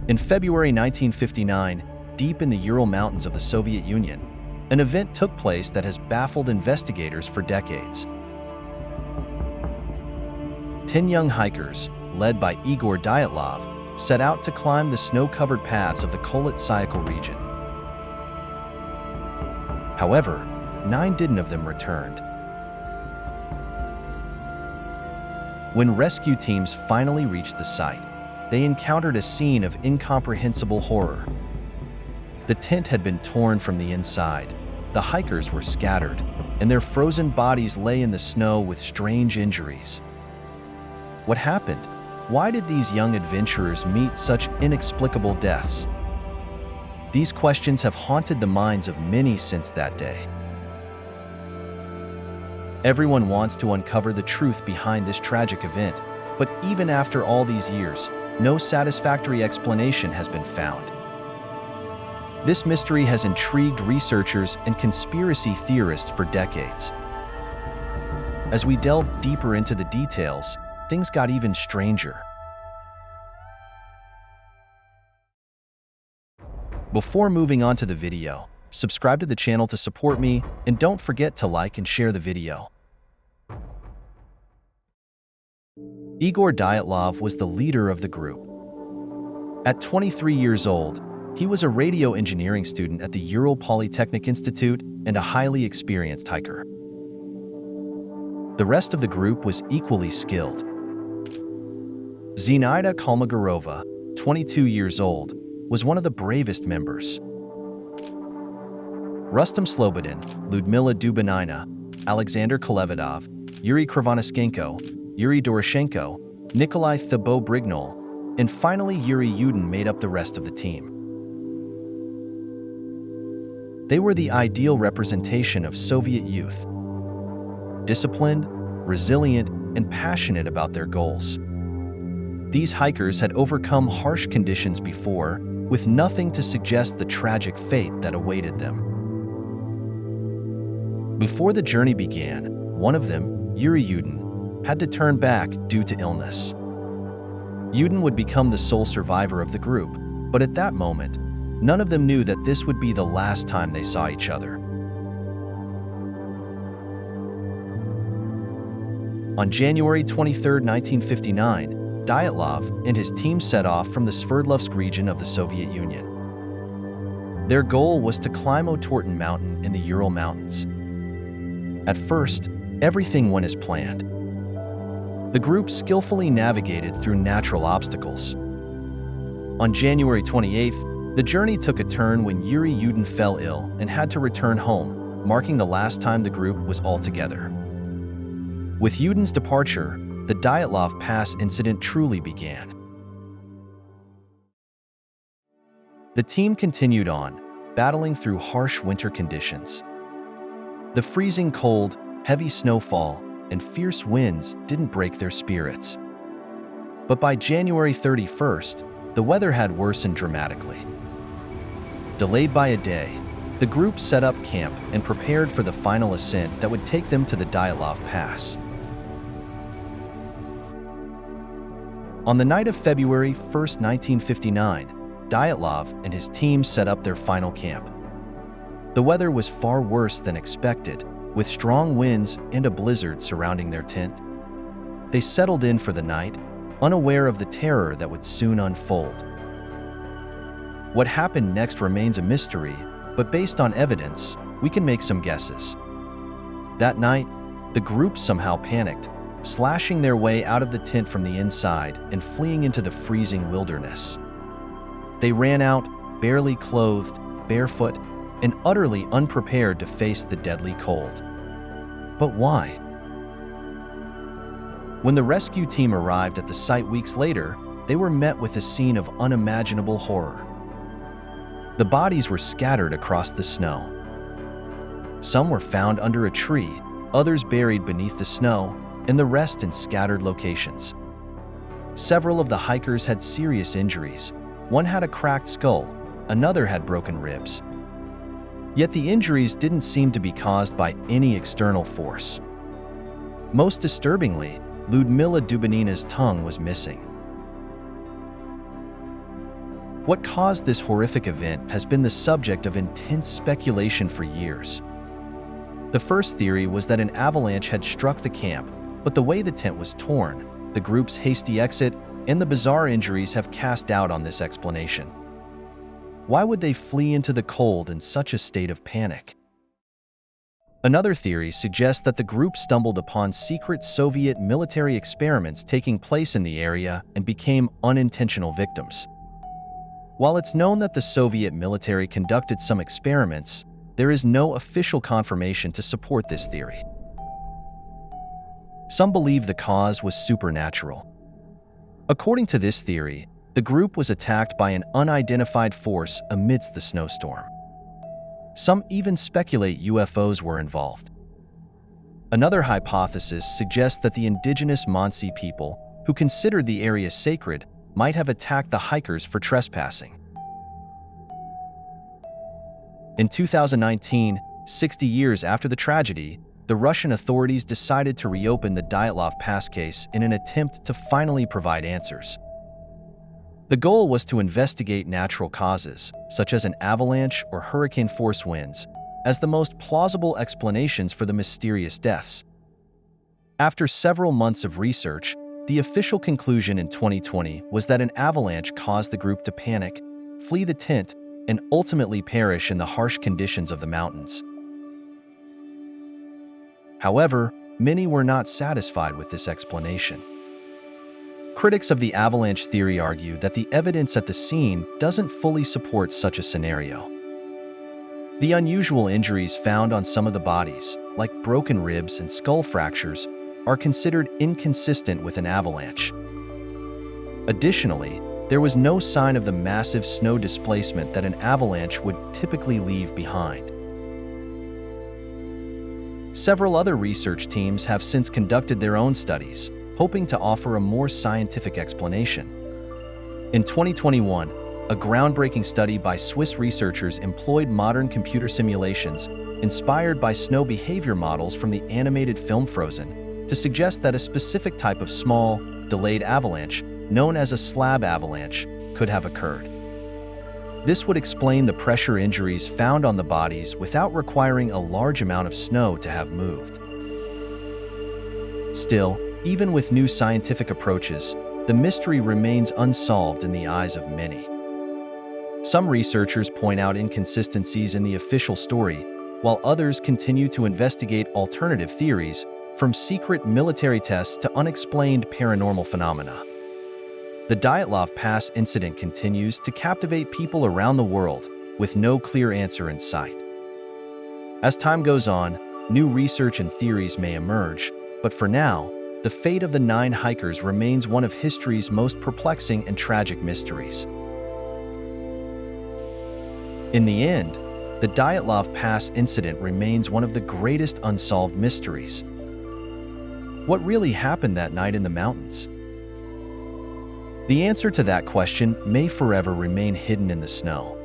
In February 1959, deep in the Ural Mountains of the Soviet Union, an event took place that has baffled investigators for decades. 10 young hikers, led by Igor Dyatlov, set out to climb the snow-covered paths of the Kolat-Syakhl region. However, 9 of them returned. When rescue teams finally reached the site, they encountered a scene of incomprehensible horror. The tent had been torn from the inside, the hikers were scattered, and their frozen bodies lay in the snow with strange injuries. What happened? Why did these young adventurers meet such inexplicable deaths? These questions have haunted the minds of many since that day. Everyone wants to uncover the truth behind this tragic event, but even after all these years, no satisfactory explanation has been found. This mystery has intrigued researchers and conspiracy theorists for decades. As we delved deeper into the details, things got even stranger. Before moving on to the video, subscribe to the channel to support me, and don't forget to like and share the video. Igor Dyatlov was the leader of the group. At 23 years old, he was a radio engineering student at the Ural Polytechnic Institute and a highly experienced hiker. The rest of the group was equally skilled. Zinaida Kolmogorova, 22 years old, was one of the bravest members. Rustam Slobodin, Ludmila Dubinina, Alexander Kolevatov, Yuri Krivonischenko, Yuri Doroshenko, Nikolai Thibault-Brignol, and finally Yuri Yudin made up the rest of the team. They were the ideal representation of Soviet youth. Disciplined, resilient, and passionate about their goals. These hikers had overcome harsh conditions before, with nothing to suggest the tragic fate that awaited them. Before the journey began, one of them, Yuri Yudin, had to turn back due to illness. Yudin would become the sole survivor of the group, but at that moment, none of them knew that this would be the last time they saw each other. On January 23, 1959, Dyatlov and his team set off from the Sverdlovsk region of the Soviet Union. Their goal was to climb Otorten Mountain in the Ural Mountains. At first, everything went as planned. The group skillfully navigated through natural obstacles. On January 28th, the journey took a turn when Yuri Yudin fell ill and had to return home, marking the last time the group was all together. With Yudin's departure, the Dyatlov Pass Incident truly began. The team continued on, battling through harsh winter conditions. The freezing cold, heavy snowfall, and fierce winds didn't break their spirits. But by January 31st, the weather had worsened dramatically. Delayed by a day, the group set up camp and prepared for the final ascent that would take them to the Dyatlov Pass. On the night of February 1, 1959, Dyatlov and his team set up their final camp. The weather was far worse than expected, with strong winds and a blizzard surrounding their tent. They settled in for the night, unaware of the terror that would soon unfold. What happened next remains a mystery, but based on evidence, we can make some guesses. That night, the group somehow panicked, slashing their way out of the tent from the inside and fleeing into the freezing wilderness. They ran out, barely clothed, barefoot, and utterly unprepared to face the deadly cold. But why? When the rescue team arrived at the site weeks later, they were met with a scene of unimaginable horror. The bodies were scattered across the snow. Some were found under a tree, others buried beneath the snow, and the rest in scattered locations. Several of the hikers had serious injuries. One had a cracked skull, another had broken ribs. Yet the injuries didn't seem to be caused by any external force. Most disturbingly, Ludmila Dubinina's tongue was missing. What caused this horrific event has been the subject of intense speculation for years. The first theory was that an avalanche had struck the camp, but the way the tent was torn, the group's hasty exit, and the bizarre injuries have cast doubt on this explanation. Why would they flee into the cold in such a state of panic? Another theory suggests that the group stumbled upon secret Soviet military experiments taking place in the area and became unintentional victims. While it's known that the Soviet military conducted some experiments, there is no official confirmation to support this theory. Some believe the cause was supernatural. According to this theory, the group was attacked by an unidentified force amidst the snowstorm. Some even speculate UFOs were involved. Another hypothesis suggests that the indigenous Mansi people, who considered the area sacred, might have attacked the hikers for trespassing. In 2019, 60 years after the tragedy, the Russian authorities decided to reopen the Dyatlov Pass case in an attempt to finally provide answers. The goal was to investigate natural causes, such as an avalanche or hurricane-force winds, as the most plausible explanations for the mysterious deaths. After several months of research, the official conclusion in 2020 was that an avalanche caused the group to panic, flee the tent, and ultimately perish in the harsh conditions of the mountains. However, many were not satisfied with this explanation. Critics of the avalanche theory argue that the evidence at the scene doesn't fully support such a scenario. The unusual injuries found on some of the bodies, like broken ribs and skull fractures, are considered inconsistent with an avalanche. Additionally, there was no sign of the massive snow displacement that an avalanche would typically leave behind. Several other research teams have since conducted their own studies, hoping to offer a more scientific explanation. In 2021, a groundbreaking study by Swiss researchers employed modern computer simulations, inspired by snow behavior models from the animated film Frozen, to suggest that a specific type of small, delayed avalanche, known as a slab avalanche, could have occurred. This would explain the pressure injuries found on the bodies without requiring a large amount of snow to have moved. Still, even with new scientific approaches, the mystery remains unsolved in the eyes of many. Some researchers point out inconsistencies in the official story, while others continue to investigate alternative theories, from secret military tests to unexplained paranormal phenomena. The Dyatlov Pass incident continues to captivate people around the world, with no clear answer in sight. As time goes on, new research and theories may emerge, but for now, the fate of the 9 hikers remains one of history's most perplexing and tragic mysteries. In the end, the Dyatlov Pass incident remains one of the greatest unsolved mysteries. What really happened that night in the mountains? The answer to that question may forever remain hidden in the snow.